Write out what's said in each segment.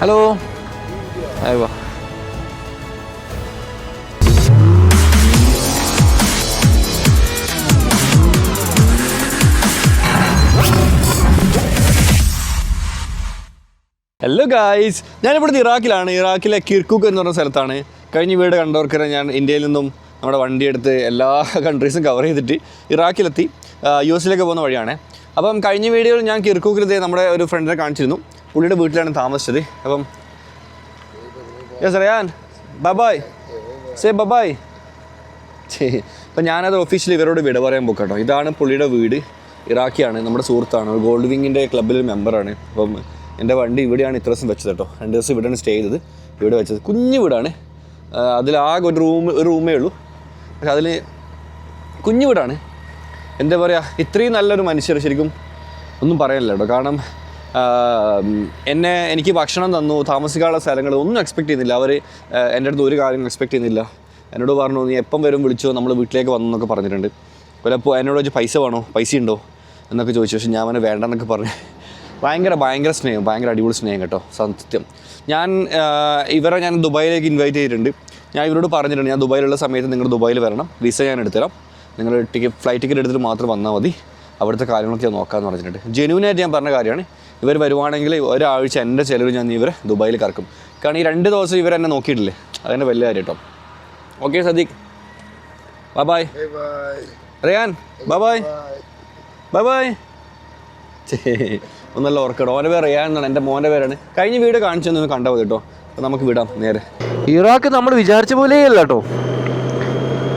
Hello. അയ്യോ hello guys, ഞാനിവിടുത്തെ ഇറാഖിലെ കിർക്കുക്ക് എന്ന് പറഞ്ഞ സ്ഥലത്താണ്. കഴിഞ്ഞ വീട് കണ്ടവർക്കറിയാം, ഞാൻ ഇന്ത്യയിൽ നിന്നും നമ്മുടെ വണ്ടി എടുത്ത് എല്ലാ കൺട്രീസും കവർ ചെയ്തിട്ട് ഇറാഖിലെത്തി. US പോകുന്ന വഴിയാണ്. അപ്പം കഴിഞ്ഞ വീഡിയോയിൽ ഞാൻ കിർക്കുക്കിലെത്തി നമ്മുടെ ഒരു ഫ്രണ്ടിനെ കാണിച്ചിരുന്നു. പുള്ളിയുടെ വീട്ടിലാണ് താമസിച്ചത്. അപ്പം യെസ് റയാൻ, ബബായ് സേ ബബായ്. അപ്പം ഞാനത് ഒഫീഷ്യലി ഇവരോട് വിട പറയാൻ പോക്കട്ടോ. ഇതാണ് പുള്ളിയുടെ വീട്. ഇറാഖിയാണ്, നമ്മുടെ സുഹൃത്താണ്, ഗോൾഡ് വിങ്ങിൻ്റെ ക്ലബ്ബിലൊരു മെമ്പറാണ്. അപ്പം എൻ്റെ വണ്ടി ഇവിടെയാണ് ഇത്ര ദിവസം വെച്ചത് കേട്ടോ. 2 ദിവസം ഇവിടെയാണ് സ്റ്റേ ചെയ്തത്. ഇവിടെ വെച്ചത് കുഞ്ഞു വീടാണ്. അതിലാകെ ഒരു റൂമേ ഉള്ളൂ. പക്ഷെ അതിൽ കുഞ്ഞു വീടാണ്. എന്താ പറയുക, ഇത്രയും നല്ലൊരു മനുഷ്യർ ശരിക്കും ഒന്നും പറയാനില്ല കേട്ടോ. കാരണം എനിക്ക് ഭക്ഷണം തന്നു, താമസിക്കാനുള്ള സ്ഥലങ്ങൾ ഒന്നും എക്സ്പെക്റ്റ് ചെയ്യുന്നില്ല. അവർ എൻ്റെ അടുത്ത് ഒരു കാര്യങ്ങളും എക്സ്പെക്റ്റ് ചെയ്യുന്നില്ല. എന്നോട് പറഞ്ഞു, നീ എപ്പം വരും വിളിച്ചോ, നമ്മൾ വീട്ടിലേക്ക് വന്നു എന്നൊക്കെ പറഞ്ഞിട്ടുണ്ട്. ചിലപ്പോൾ എന്നോട് ചോദിച്ചു പൈസ വേണോ, പൈസ ഉണ്ടോ എന്നൊക്കെ ചോദിച്ചു. പക്ഷെ ഞാൻ അവനെ വേണ്ടെന്നൊക്കെ പറഞ്ഞു. ഭയങ്കര സ്നേഹം, ഭയങ്കര അടിപൊളി സ്നേഹം കേട്ടോ, സത്യം. ഇവരെ ഞാൻ ദുബായിലേക്ക് ഇൻവൈറ്റ് ചെയ്തിട്ടുണ്ട്. ഞാൻ ഇവരോട് പറഞ്ഞിട്ടുണ്ട്, ഞാൻ ദുബായിലുള്ള സമയത്ത് നിങ്ങൾ ദുബായിൽ വരണം, വിസ ഞാൻ എടുത്തുതരാം, നിങ്ങൾ ഫ്ലൈറ്റ് ടിക്കറ്റ് എടുത്തിട്ട് മാത്രം വന്നാൽ മതി, അവിടുത്തെ കാര്യങ്ങളൊക്കെ ഞാൻ നോക്കാമെന്ന് പറഞ്ഞിട്ടുണ്ട്. ജെന്യൂനായിട്ട് ഞാൻ പറഞ്ഞ കാര്യമാണ്. ഇവർ വരുവാണെങ്കിൽ ഒരാഴ്ച എൻ്റെ ചിലവ് ഞാൻ ഇവരെ ദുബായിൽ കറക്കും. കാരണം ഈ 2 ദിവസം ഇവരെന്നെ നോക്കിയിട്ടില്ലേ, അതെന്നെ വലിയ കാര്യം കേട്ടോ. Okay Sadiq, bye. Rayan bye. ഒന്നല്ല ഓർക്കട്ടോ, ഓൻ്റെ പേര് റയാൻ എന്നാണ്, എൻ്റെ മോൻ്റെ പേരാണ്. കഴിഞ്ഞ വീട് കാണിച്ചൊന്ന് കണ്ടാൽ മതി കേട്ടോ. അപ്പോൾ നമുക്ക് വിടാം നേരെ. ഇറാഖ് നമ്മൾ വിചാരിച്ച പോലെയല്ല കേട്ടോ,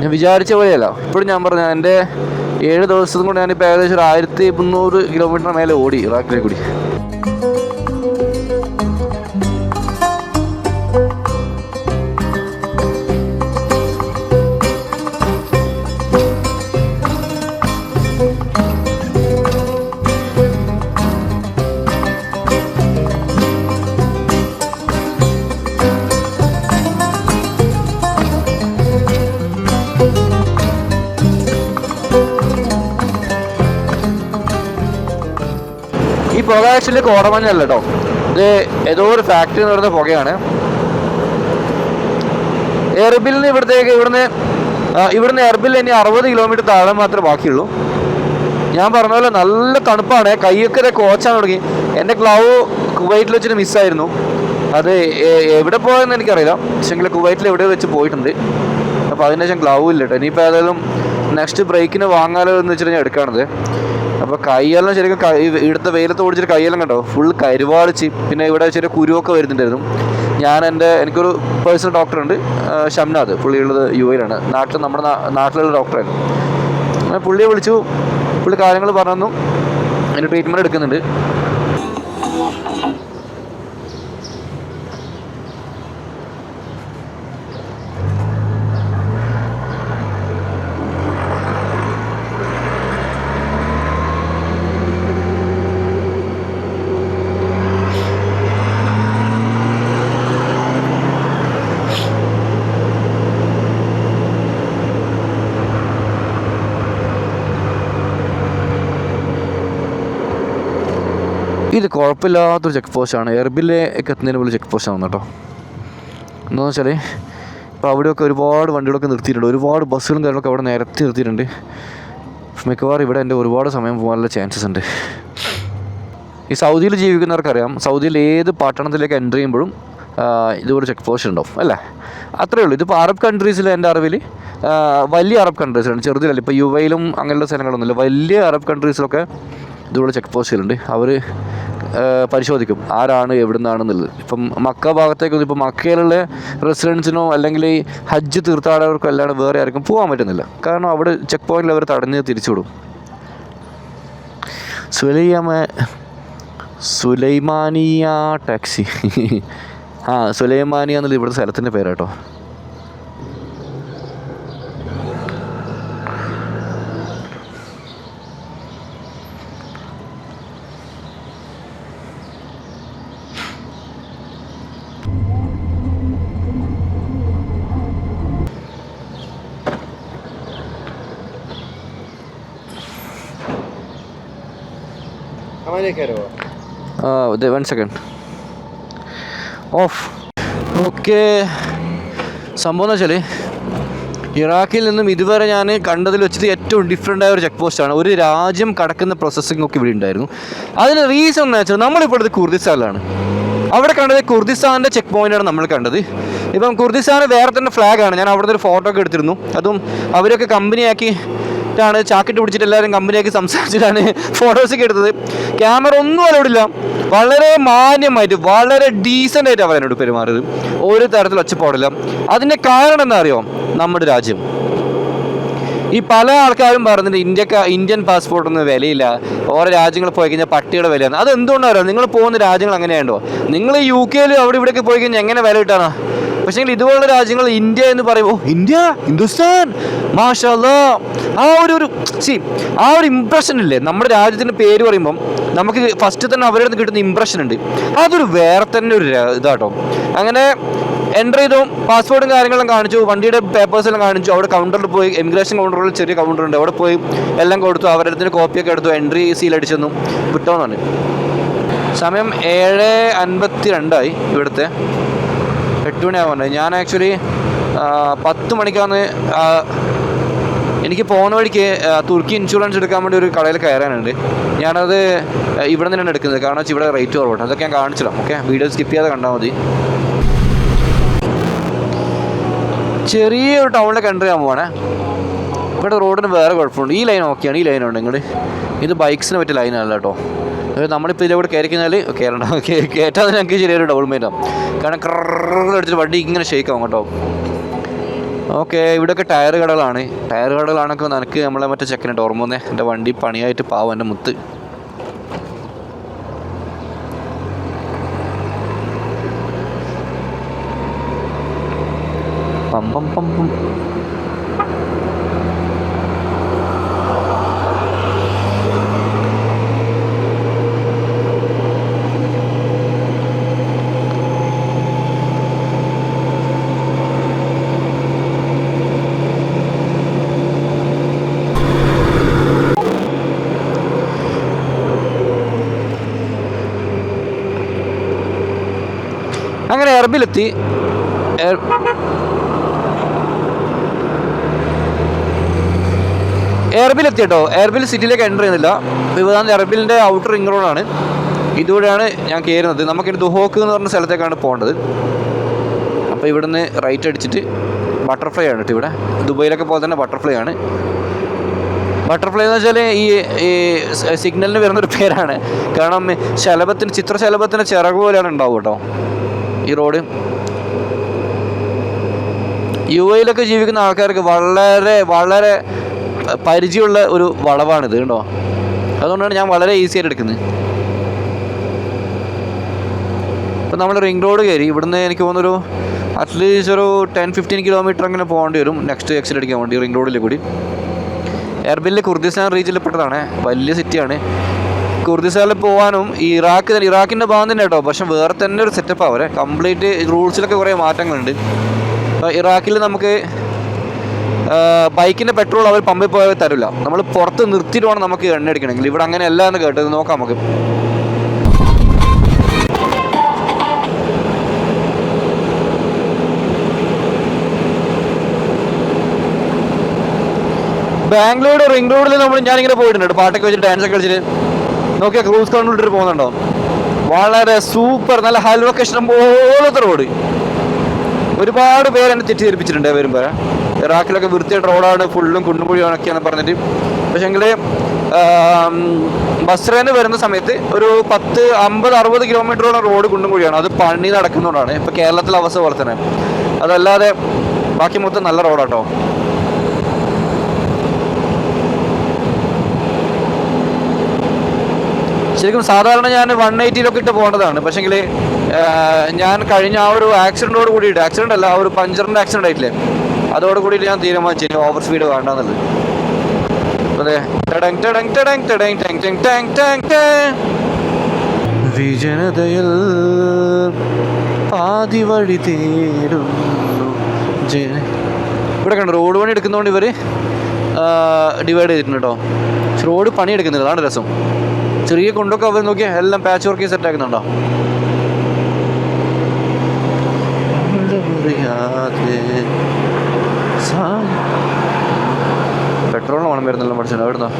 ഞാൻ വിചാരിച്ച പോലെയല്ല. ഇപ്പോഴും ഞാൻ പറഞ്ഞു, എൻ്റെ 7 ദിവസം കൊണ്ട് ഞാനിപ്പോൾ ഏകദേശം 1300 കിലോമീറ്റർ മേലെ ഓടി ഇറാഖിലെ കൂടി. ഈ പുക ആക്ച്വലി കോടമഞ്ഞല്ല കേട്ടോ, ഇത് ഏതോ ഒരു ഫാക്ടറി എന്ന് പറയുന്ന പുകയാണ്. എർബിലിന് ഇവിടുന്ന് എർബിൽ ഇനി 60 കിലോമീറ്റർ താഴെ മാത്രമേ ബാക്കിയുള്ളൂ. ഞാൻ പറഞ്ഞ പോലെ നല്ല തണുപ്പാണ്, കൈയൊക്കെ കോച്ചാൻ തുടങ്ങി. എൻ്റെ ഗ്ലൗ കുവൈറ്റിൽ വെച്ചിട്ട് മിസ്സായിരുന്നു. അത് എവിടെ പോയെന്ന് എനിക്കറിയില്ല, പക്ഷേങ്കിൽ കുവൈറ്റിൽ എവിടെയോ വെച്ച് പോയിട്ടുണ്ട്. അപ്പോൾ അതിന് ശേഷം ഗ്ലൗ ഇല്ല കേട്ടോ. ഇനിയിപ്പോൾ ഏതായാലും നെക്സ്റ്റ് ബ്രേക്കിന് വാങ്ങാലോ എന്ന് വെച്ചിട്ട് ഞാൻ എടുക്കുകയാണത്. അപ്പോൾ കൈയെല്ലാം ശരിക്കും ഇവിടുത്തെ വെയിലത്ത് ഓടിച്ചിട്ട് കൈയെല്ലാം കണ്ടോ ഫുൾ കരുവാളിച്ച്. പിന്നെ ഇവിടെ ചെറിയ കുരുവൊക്കെ വരുന്നുണ്ടായിരുന്നു. എനിക്കൊരു പേഴ്സണൽ ഡോക്ടറുണ്ട്, ഷംനാഥ്, പുള്ളിയുള്ളത് UAE നമ്മുടെ നാട്ടിലുള്ള ഡോക്ടറായിരുന്നു. അങ്ങനെ പുള്ളിയെ വിളിച്ചു, പുള്ളി കാര്യങ്ങൾ പറഞ്ഞു, അതിന് ട്രീറ്റ്മെൻറ്റ് എടുക്കുന്നുണ്ട്. ഇത് കുഴപ്പമില്ലാത്തൊരു ചെക്ക് പോസ്റ്റാണ്. എർബിലേക്ക് എത്തുന്നതിന് പോലെ ചെക്ക് പോസ്റ്റാണ് കേട്ടോ. എന്താണെന്ന് വെച്ചാൽ ഇപ്പോൾ അവിടെയൊക്കെ ഒരുപാട് വണ്ടികളൊക്കെ നിർത്തിയിട്ടുണ്ട്, ഒരുപാട് ബസ്സുകളും കാര്യങ്ങളൊക്കെ അവിടെ നിരത്തി നിർത്തിയിട്ടുണ്ട്. മിക്കവാറും ഇവിടെ എൻ്റെ ഒരുപാട് സമയം പോകാനുള്ള ചാൻസസ് ഉണ്ട്. ഈ സൗദിയിൽ ജീവിക്കുന്നവർക്കറിയാം, സൗദിയിൽ ഏത് പട്ടണത്തിലേക്ക് എൻ്റർ ചെയ്യുമ്പോഴും ഇതുപോലെ ചെക്ക് പോസ്റ്റ് ഉണ്ടാവും അല്ലേ, അത്രയേ ഉള്ളൂ. ഇതിപ്പോൾ അറബ് കൺട്രീസിൽ എൻ്റെ അറിവിൽ വലിയ അറബ് കൺട്രീസിലാണ്, ചെറുതിലല്ല. ഇപ്പോൾ UAEയിലും അങ്ങനെയുള്ള സ്ഥലങ്ങളൊന്നുമില്ല, വലിയ അറബ് കൺട്രീസിലൊക്കെ ഇതുപോലെ ചെക്ക് പോസ്റ്റുകളുണ്ട്. അവർ പരിശോധിക്കും ആരാണ് എവിടെ നിന്നാണെന്നുള്ളത്. ഇപ്പം മക്ക ഭാഗത്തേക്കൊന്നും ഇപ്പോൾ മക്കയിലുള്ള റെസിഡൻസിനോ അല്ലെങ്കിൽ ഈ ഹജ്ജ് തീർത്ഥാടകർക്കോ അല്ലാണ്ട് വേറെ ആർക്കും പോകാൻ പറ്റുന്നില്ല. കാരണം അവിടെ ചെക്ക് പോയിന്റിൽ അവർ തടഞ്ഞ് തിരിച്ചുവിടും. സുലൈമാനിയ ടാക്സി സുലൈമാനിയ എന്നുള്ളത് ഇവിടുത്തെ സ്ഥലത്തിൻ്റെ പേരാട്ടോ. One second. ഓഫ്. ഓക്കെ, സംഭവം എന്ന് വെച്ചാൽ ഇറാഖിൽ നിന്നും ഇതുവരെ ഞാൻ കണ്ടതിൽ വെച്ചിട്ട് ഏറ്റവും ഡിഫറെൻ്റ് ആയ ഒരു ചെക്ക് പോസ്റ്റാണ്. ഒരു രാജ്യം കടക്കുന്ന പ്രോസസ്സിംഗ് ഒക്കെ ഇവിടെ ഉണ്ടായിരുന്നു. അതിന് റീസൺ എന്ന് വെച്ചാൽ നമ്മളിപ്പോൾ ഇത് കുർദിസ്ഥാനിലാണ്. അവിടെ കണ്ടത് കുർദിസ്ഥാൻ്റെ ചെക്ക് പോയിൻ്റാണ് നമ്മൾ കണ്ടത്. ഇപ്പം കുർദിസ്ഥാൻ വേറെ തന്നെ ഫ്ലാഗാണ്. ഞാൻ അവിടെ നിന്ന് ഒരു ഫോട്ടോ ഒക്കെ എടുത്തിരുന്നു. അതും അവരൊക്കെ കമ്പനിയാക്കിയിട്ടാണ്, ചാക്കിട്ട് പിടിച്ചിട്ട് എല്ലാവരും കമ്പനിയാക്കി സംസാരിച്ചിട്ടാണ് ഫോട്ടോസൊക്കെ എടുത്തത്. ക്യാമറ ഒന്നും അലൗഡില്ല. വളരെ മാന്യമായിട്ട് വളരെ ഡീസൻ്റ് ആയിട്ട് അവർ എന്നോട് പെരുമാറിയത്. ഒരു തരത്തിൽ ഒച്ചപ്പാടില്ല. അതിൻ്റെ കാരണം എന്താ അറിയോ? നമ്മുടെ രാജ്യം. ഈ പല ആൾക്കാരും പറയുന്നുണ്ട് ഇന്ത്യൻ പാസ്പോർട്ടൊന്നും വിലയില്ല, ഓരോ രാജ്യങ്ങളിൽ പോയി കഴിഞ്ഞാൽ പട്ടിയുടെ വിലയാണ്. അത് എന്തുകൊണ്ടാണ് അറിയാം? നിങ്ങൾ പോകുന്ന രാജ്യങ്ങൾ അങ്ങനെയുണ്ടോ? നിങ്ങൾ UK അവിടെ ഇവിടെയൊക്കെ പോയി കഴിഞ്ഞാൽ എങ്ങനെ വില കിട്ടാനാ? പക്ഷേ ഇതുപോലുള്ള രാജ്യങ്ങൾ, ഇന്ത്യ എന്ന് പറയുമ്പോൾ ഇന്ത്യ, ഹിന്ദുസ്ഥാൻ, മാഷാ അല്ലാഹ്, ആ ഒരു ഇമ്പ്രഷൻ ഇല്ലേ? നമ്മുടെ രാജ്യത്തിൻ്റെ പേര് പറയുമ്പം നമുക്ക് ഫസ്റ്റ് തന്നെ അവരുടെ നിന്ന് കിട്ടുന്ന ഇമ്പ്രഷൻ ഉണ്ട്. അതൊരു വേറെ തന്നെ ഒരു ഇതാട്ടോ. അങ്ങനെ എൻ്റർ ചെയ്തു, പാസ്പോർട്ടും കാര്യങ്ങളും കാണിച്ചു, വണ്ടിയുടെ പേപ്പേഴ്സ് എല്ലാം കാണിച്ചു. അവിടെ കൗണ്ടറിൽ പോയി, ഇമിഗ്രേഷൻ കൗണ്ടറിൽ ചെറിയ കൗണ്ടറുണ്ട്, അവിടെ പോയി എല്ലാം കൊടുത്തു. അവരുടെ അടുത്തിന് കോപ്പിയൊക്കെ എടുത്തു, എൻട്രി സീൽ അടിച്ചെന്നു വിട്ടോന്നാണ്. സമയം 7:52 ഇവിടുത്തെ. 8 മണിയാവാൻ. ഞാൻ ആക്ച്വലി 10 മണിക്കാണ് എനിക്ക് പോകുന്ന വഴിക്ക് തുർക്കി ഇൻഷുറൻസ് എടുക്കാൻ വേണ്ടി ഒരു കടയിൽ കയറാനുണ്ട്. ഞാനത് ഇവിടെ നിന്നാണ് എടുക്കുന്നത്, കാരണം വെച്ചാൽ ഇവിടെ റേറ്റ് കുറവാണ്. അതൊക്കെ ഞാൻ കാണിച്ചിടാം. ഓക്കെ, വീഡിയോ സ്കിപ്പ് ചെയ്യാതെ കണ്ടാൽ മതി. ചെറിയൊരു ടൗണിലേക്ക് എൻ്റർ ചെയ്യാൻ പോവാണേ. ഇവിടെ റോഡിന് വേറെ കുഴപ്പമുണ്ട്. ഈ ലൈൻ ഓക്കെയാണ്, ഈ ലൈനുണ്ട്. ഇങ്ങോട്ട് ഇത് ബൈക്സിന് പറ്റിയ ലൈനല്ല കേട്ടോ. നമ്മളിപ്പോൾ ഇതിലൂടെ കയറിക്കഴിഞ്ഞാൽ കയറ്റാൻ ഞങ്ങൾക്ക് ചെറിയൊരു ഡബിൾ മൈൻഡാവും. കാരണം എടുത്തിട്ട് വണ്ടി ഇങ്ങനെ ഷെയ്ക്കാവും കേട്ടോ. ഓക്കെ, ഇവിടെയൊക്കെ ടയർ കടകളാണൊക്കെ നിനക്ക് നമ്മളെ മറ്റേ ചെക്കനായിട്ട് ഓർമ്മ വന്നേ. എൻ്റെ വണ്ടി പണിയായിട്ട് പാവം എൻ്റെ മുത്ത്. പമ്പം പമ്പം. അങ്ങനെ എർബിലെത്തി. എർബിലെത്തി കേട്ടോ. എർബിൽ സിറ്റിയിലേക്ക് എൻ്റർ ചെയ്യുന്നില്ല. ഇപ്പോൾ എർബിലിൻ്റെ ഔട്ടർ റിംഗ് റോഡാണ്. ഇതുകൂടെയാണ് ഞാൻ കയറുന്നത്. നമുക്കിനി ദുഹോക്ക് എന്ന് പറഞ്ഞ സ്ഥലത്തേക്കാണ് പോകേണ്ടത്. അപ്പോൾ ഇവിടുന്ന് റൈറ്റ് അടിച്ചിട്ട് ബട്ടർഫ്ലൈ ആണ് കേട്ടോ. ഇവിടെ ദുബൈയിലൊക്കെ പോലെ തന്നെ ബട്ടർഫ്ലൈ ആണ്. ബട്ടർഫ്ലൈ എന്ന് വെച്ചാൽ ഈ സിഗ്നലിന് വരുന്നൊരു പേരാണ്. കാരണം ചിത്രശലഭത്തിന് ചിറക് പോലെയാണ് ഉണ്ടാവും കേട്ടോ ഈ റോഡ്. UAE ജീവിക്കുന്ന ആൾക്കാർക്ക് വളരെ വളരെ പരിചയമുള്ള ഒരു വളവാണിത് കേട്ടോ. അതുകൊണ്ടാണ് ഞാൻ വളരെ ഈസി ആയിട്ട് എടുക്കുന്നത്. ഇപ്പം നമ്മൾ റിംഗ് റോഡ് കയറി. ഇവിടുന്ന് എനിക്ക് തോന്നുന്നൊരു അറ്റ്ലീസ്റ്റ് ഒരു 10-15 കിലോമീറ്റർ അങ്ങനെ പോകേണ്ടി വരും നെക്സ്റ്റ് എക്സിറ്റ് അടിക്കാൻ വേണ്ടി റിംഗ് റോഡിൽ കൂടി. എർബിൽ കുർദിസ്ഥാൻ റീജിയനിൽ പെട്ടതാണ്. വലിയ സിറ്റിയാണ്. കുർദിസ്ഥാനിൽ പോകാനും ഇറാഖിൻ്റെ ഭാഗം തന്നെ കേട്ടോ. പക്ഷെ വേറെ തന്നെ ഒരു സെറ്റപ്പ് അവരെ കംപ്ലീറ്റ് റൂൾസിലൊക്കെ കുറേ മാറ്റങ്ങളുണ്ട്. അപ്പോൾ ഇറാഖിൽ നമുക്ക് ബൈക്കിൻ്റെ പെട്രോൾ അവർ പമ്പിൽ പോയാൽ തരില്ല. നമ്മൾ പുറത്ത് നിർത്തിയിട്ട് വേണം നമുക്ക് എണ്ണ അടിക്കണമെങ്കിൽ. ഇവിടെ അങ്ങനെ അല്ല എന്ന് കേട്ടത്. നോക്കാം നമുക്ക്. ബാംഗ്ലൂർ റിംഗ് റോഡിൽ ഞാനിങ്ങനെ പോയിട്ടുണ്ട്. പാട്ടൊക്കെ വെച്ചിട്ട് ഡാൻസൊക്കെ കളിച്ചിട്ട് നോക്കിയാൽ ക്രൂസ് കൺട്രോൾ ഇട്ടിട്ട് പോകുന്നുണ്ടോ. വളരെ സൂപ്പർ, നല്ല ഹൈവേ ഇഷ്ടം പോലത്തെ റോഡ്. ഒരുപാട് പേര് എന്നെ തെറ്റിദ്ധരിപ്പിച്ചിട്ടുണ്ട് വരുമ്പോൾ. ഇറാഖിലൊക്കെ വൃത്തിയായിട്ട് റോഡാണ്, ഫുള്ളും കുണ്ടും കുഴിയാണൊക്കെയാണെന്ന് പറഞ്ഞിട്ട്. പക്ഷേ എങ്കിൽ ബസ്രേന്ന് വരുന്ന സമയത്ത് ഒരു 50-60 കിലോമീറ്ററോളം റോഡ് കുണ്ടും കുഴിയാണ്. അത് പണി നടക്കുന്നതുകൊണ്ടാണ്. ഇപ്പോൾ കേരളത്തിലെ അവസ്ഥ പോലെ തന്നെ. അതല്ലാതെ ബാക്കി മൊത്തം നല്ല റോഡാട്ടോ. ശരിക്കും സാധാരണ ഞാൻ 180 ഇട്ട് പോകേണ്ടതാണ്. പക്ഷേങ്കിൽ ഞാൻ കഴിഞ്ഞ ആ ഒരു ആക്സിഡൻറ്റോട് കൂടിയിട്ട്, ആക്സിഡൻ്റ് അല്ല, ഒരു പഞ്ചറിൻ്റെ ആക്സിഡൻ്റ് ആയിട്ടില്ലേ, അതോട് കൂടിയിട്ട് ഞാൻ തീരുമാനിച്ചു ഓവർ സ്പീഡ് വേണ്ടെന്നുള്ളത്. അതെ, വിജനതയിൽ പാതി വഴി തേടുന്നു. ഇവിടെ കണ്ടു റോഡ് പണി എടുക്കുന്നതുകൊണ്ട് ഇവർ ഡിവൈഡ് ചെയ്തിട്ടുണ്ട് കേട്ടോ. പക്ഷെ റോഡ് പണി എടുക്കുന്നില്ല, അതാണ് രസം. ചെറിയ കൊണ്ടൊക്കെ അവർ നോക്കിയാൽ എല്ലാം പാച്ച് വർക്ക് സെറ്റ് ആക്കുന്നുണ്ടോ. പെട്രോളിന് മണം വരുന്നല്ലോ പഠിച്ചോ. എവിടുന്നോ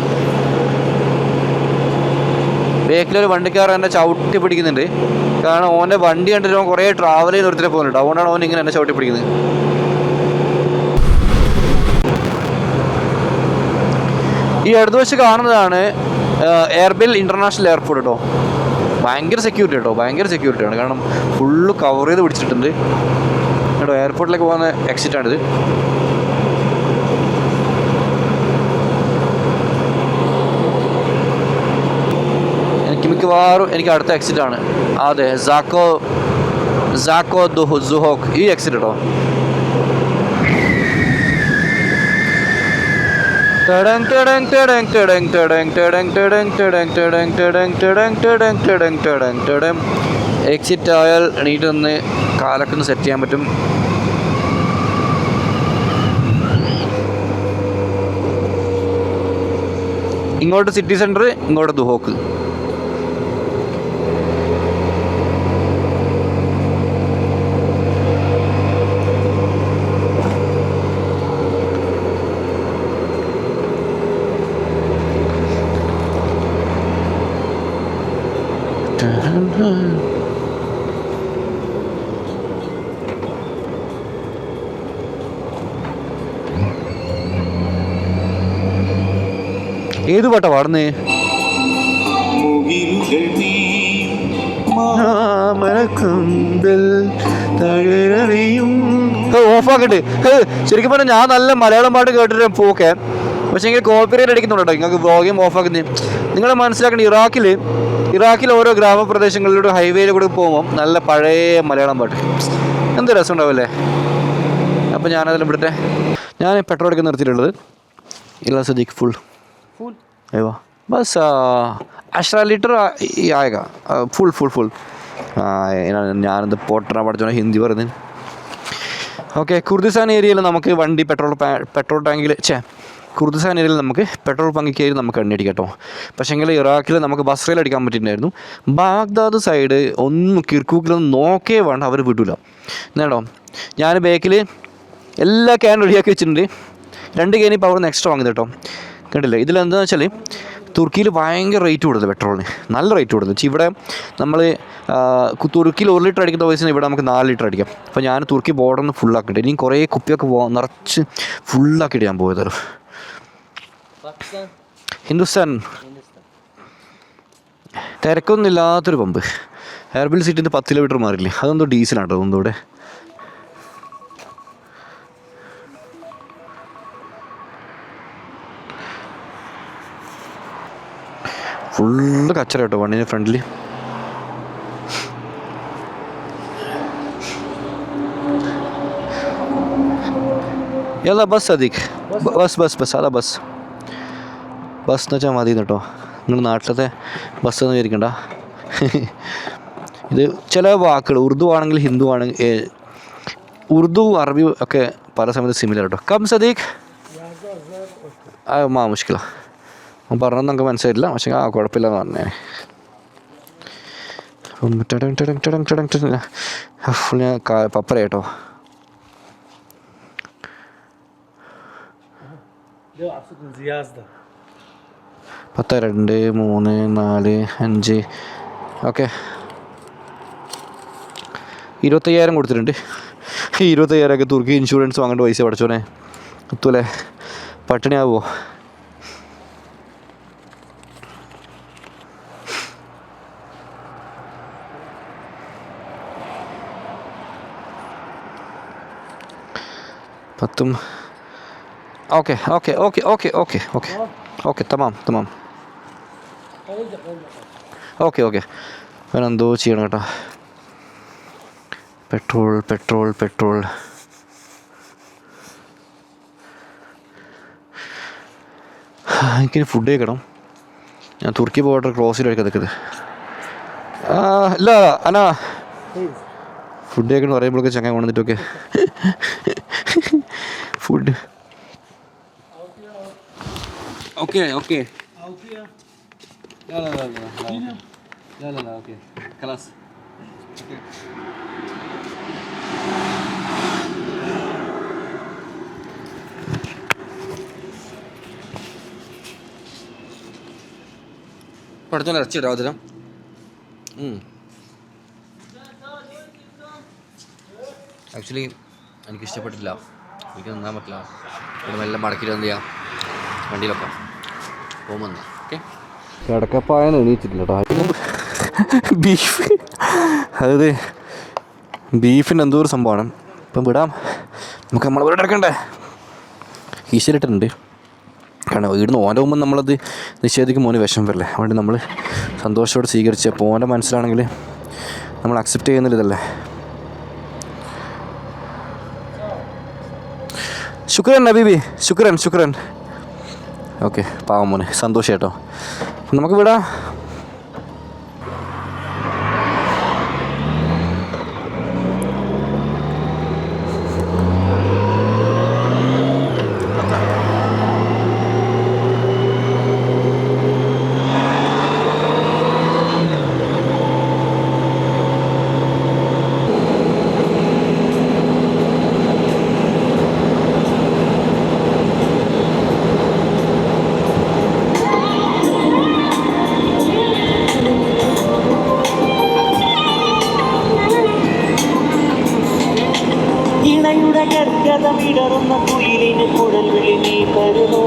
ബേക്കിലൊരു വണ്ടിക്കാരൻ എന്നെ ചവിട്ടി പിടിക്കുന്നുണ്ട്. കാരണം ഓൻ്റെ വണ്ടി കണ്ടിട്ട് ഓൻ കുറേ ട്രാവൽ ചെയ്ത് നിർത്തിട്ട് പോകുന്നുണ്ട്. അതുകൊണ്ടാണ് ഓൻ ഇങ്ങനെ എന്നെ ചവിട്ടി പിടിക്കുന്നത്. ഈ ഇടതുവശം കാണുന്നതാണ് എയർബിൽ ഇൻ്റർനാഷണൽ എയർപോർട്ട് കേട്ടോ. ഭയങ്കര സെക്യൂരിറ്റി കേട്ടോ, ഭയങ്കര സെക്യൂരിറ്റിയാണ്. കാരണം ഫുള്ള് കവർ ചെയ്ത് പിടിച്ചിട്ടുണ്ട് കേട്ടോ. എയർപോർട്ടിലേക്ക് പോകുന്ന എക്സിറ്റാണിത്. മിക്കവാറും എനിക്ക് അടുത്ത എക്സിറ്റ് ആണ്. അതെ, സാക്കോ സുഹോക്ക്, ഈ എക്സിറ്റ് കേട്ടോ. എക്സിറ്റ് ആയാൽ എണീറ്റ് നിന്ന് കാലൊക്കെ ഒന്ന് സെറ്റ് ചെയ്യാൻ പറ്റും. ഇങ്ങോട്ട് സിറ്റി സെൻറ്റർ, ഇങ്ങോട്ട് ദുഹോക്ക്. ഏത് പാട്ടാ പാടുന്നേ? ഓഫാക്കട്ടെ. ശരിക്കും പറഞ്ഞാൽ ഞാൻ നല്ല മലയാളം പാട്ട് കേട്ടിട്ട് പോക്കെ, പക്ഷേ എങ്കിൽ കോപ്പിറൈറ്റ് അടിക്കുന്നുണ്ടോ നിങ്ങൾക്ക് വ്ളോഗും ഓഫാക്കുന്നത്. നിങ്ങൾ മനസ്സിലാക്കണം, ഇറാഖിൽ ഓരോ ഗ്രാമപ്രദേശങ്ങളിലൂടെ ഹൈവേയിൽ കൂടെ പോകുമ്പോൾ നല്ല പഴയ മലയാളം പാട്ട് എന്ത് രസം ഉണ്ടാവില്ലേ. അപ്പോൾ ഞാനതെല്ലാം വിടട്ടെ. ഞാൻ പെട്രോൾ അടിക്കാൻ നിർത്തിയിട്ടുള്ളത് ഇല്ല സദീഖ് ഫുൾ അയ്യോ ബസ് 18 ലിറ്റർ ആയേക്ക ഫുൾ. ഞാനെന്ത് പോട്ടറാ പഠിച്ചോ ഹിന്ദി പറയുന്നത്. ഓക്കെ, കുർദിസ്ഥാൻ ഏരിയയിൽ നമുക്ക് വണ്ടി പെട്രോൾ ടാങ്കിൽ കുർദിസ്ഥാൻ ഏരിയയിൽ നമുക്ക് പെട്രോൾ പങ്ക് കയറി നമുക്ക് എണ്ണയടിക്കാം കേട്ടോ. പക്ഷേങ്കിൽ ഇറാഖിൽ നമുക്ക് ബസ്രയിൽ അടിക്കാൻ പറ്റിയിട്ടുണ്ടായിരുന്നു. ബാഗ്ദാദ് സൈഡ് ഒന്നും കിർക്കൂക്കിലൊന്നും നോക്കേ വേണ്ട, അവർ വിടില്ല എന്നാടോ. ഞാൻ ബാക്കിൽ എല്ലാ ക്യാനും റെഡിയാക്കി വെച്ചിട്ടുണ്ട്. 2 ക്യാനി ഇപ്പോൾ അവിടെ നിന്ന് എക്സ്ട്രാ വാങ്ങുന്നത് കേട്ടോ. കണ്ടില്ലേ, ഇതിലെന്താണെന്ന് വെച്ചാൽ തുർക്കിയിൽ ഭയങ്കര റേറ്റ് കൂടുതൽ പെട്രോളിന്, നല്ല റേറ്റ് കൂടുതൽ. ഇവിടെ നമ്മൾ തുർക്കിയിൽ 1 ലിറ്റർ അടിക്കുന്ന പൈസ ഇവിടെ നമുക്ക് 4 ലിറ്റർ അടിക്കാം. അപ്പോൾ ഞാൻ തുർക്കി ബോർഡറിൽ നിന്ന് ഫുള്ളാക്കിയിട്ട് ഇനിയും കുറേ കുപ്പിയൊക്കെ നിറച്ച് ഫുള്ളാക്കിയിട്ട് ഞാൻ പോയത്. ഹിന്ദുസ്ഥാൻ തിരക്കൊന്നും ഇല്ലാത്തൊരു പമ്പ്. എയർബിൽ സീറ്റിൻ്റെ 10 കിലോമീറ്റർ മാറില്ലേ, അതെന്തോ ഡീസലാണ് കേട്ടോ. ഒന്നുകൂടെ ഫുള്ള് കച്ചറ കേട്ടോ വണ്ടിൻ്റെ ഫ്രണ്ടിൽ. യല്ല ബസ് സദീഖ്, ബസ് അതാ ബസ് എന്ന് വെച്ചാൽ മതി കേട്ടോ. നിങ്ങൾ നാട്ടിലത്തെ ബസ് എന്ന് വിചാരിക്കണ്ട. ഇത് ചില വാക്കുകൾ ഉറുദു ആണെങ്കിൽ ഹിന്ദു ആണെങ്കിൽ ഉറുദു അറബി ഒക്കെ പല സമയത്ത് സിമിലർ കേട്ടോ. കം സദീഖ് മാ മുഷ്കില പറഞ്ഞത് നമുക്ക് മനസ്സിലായിട്ടില്ല, പക്ഷേ കുഴപ്പമില്ല എന്ന് പറഞ്ഞേ. ഞാൻ പപ്പര കേട്ടോ. 10, 2, 3, 4, 5 ഓക്കെ 25,000 കൊടുത്തിട്ടുണ്ട്. 25,000 തുർക്കി ഇൻഷുറൻസ് വാങ്ങേണ്ട പൈസ പഠിച്ചോനെ എത്തൂലേ, പട്ടിണിയാവോ. പത്തും ഓക്കെ തമാം ഓക്കെ ഞാൻ എന്തോ ചെയ്യണം കേട്ടോ. പെട്രോൾ എനിക്കിനി ഫുഡ് കഴിക്കണം. ഞാൻ തുർക്കി ബോർഡർ ക്രോസ് ചെയ്ത് കഴിക്കാൻ നിൽക്കുന്നത്. ഇല്ല അനാ ഫുഡ് കഴിക്കണം പറയുമ്പോഴൊക്കെ ചങ്ങ കൊണ്ടുവന്നിട്ടൊക്കെ ഫുഡ് ഓക്കെ ഓക്കെ പഠിച്ചോണ്ട് ഇറച്ചിട്ടോ അതിരം. ആക്ച്വലി എനിക്കിഷ്ടപ്പെട്ടില്ല, എനിക്ക് നിന്നാൻ പറ്റില്ല. ഇവിടെ മെല്ലെ മടക്കിയിട്ട് എന്ത് ചെയ്യാം, വണ്ടിയിലൊക്കെ പോകുമ്പോൾ. ഓക്കെ, കിടക്കപ്പായെന്ന് എണീറ്റിട്ടില്ല കേട്ടോ. ബീഫ്, അതായത് ബീഫിന് എന്തോ ഒരു സംഭവമാണ്. ഇപ്പം വിടാം, നമുക്ക് നമ്മളെ വീട് എടുക്കണ്ടേ. ഈശ്വരിട്ടുണ്ട് കാരണം വീടിന് ഓൻ്റെ മുമ്പ് നമ്മളത് നിഷേധിക്കും, മോന് വിഷം വരില്ലേ. അതുകൊണ്ട് നമ്മൾ സന്തോഷത്തോടെ സ്വീകരിച്ച് അപ്പോൾ ഓൻ്റെ മനസ്സിലാണെങ്കിൽ നമ്മൾ അക്സെപ്റ്റ് ചെയ്യുന്നില്ല. ഇതല്ലേ ശുക്രൻ നബീബി, ശുക്രൻ. ഓക്കെ, പാവം മോനെ, സന്തോഷം കേട്ടോ. നമുക്ക് വിടാം. വിടറുന്ന കുയിലിന് കുഴൽ വിളി നീ തരുന്നു.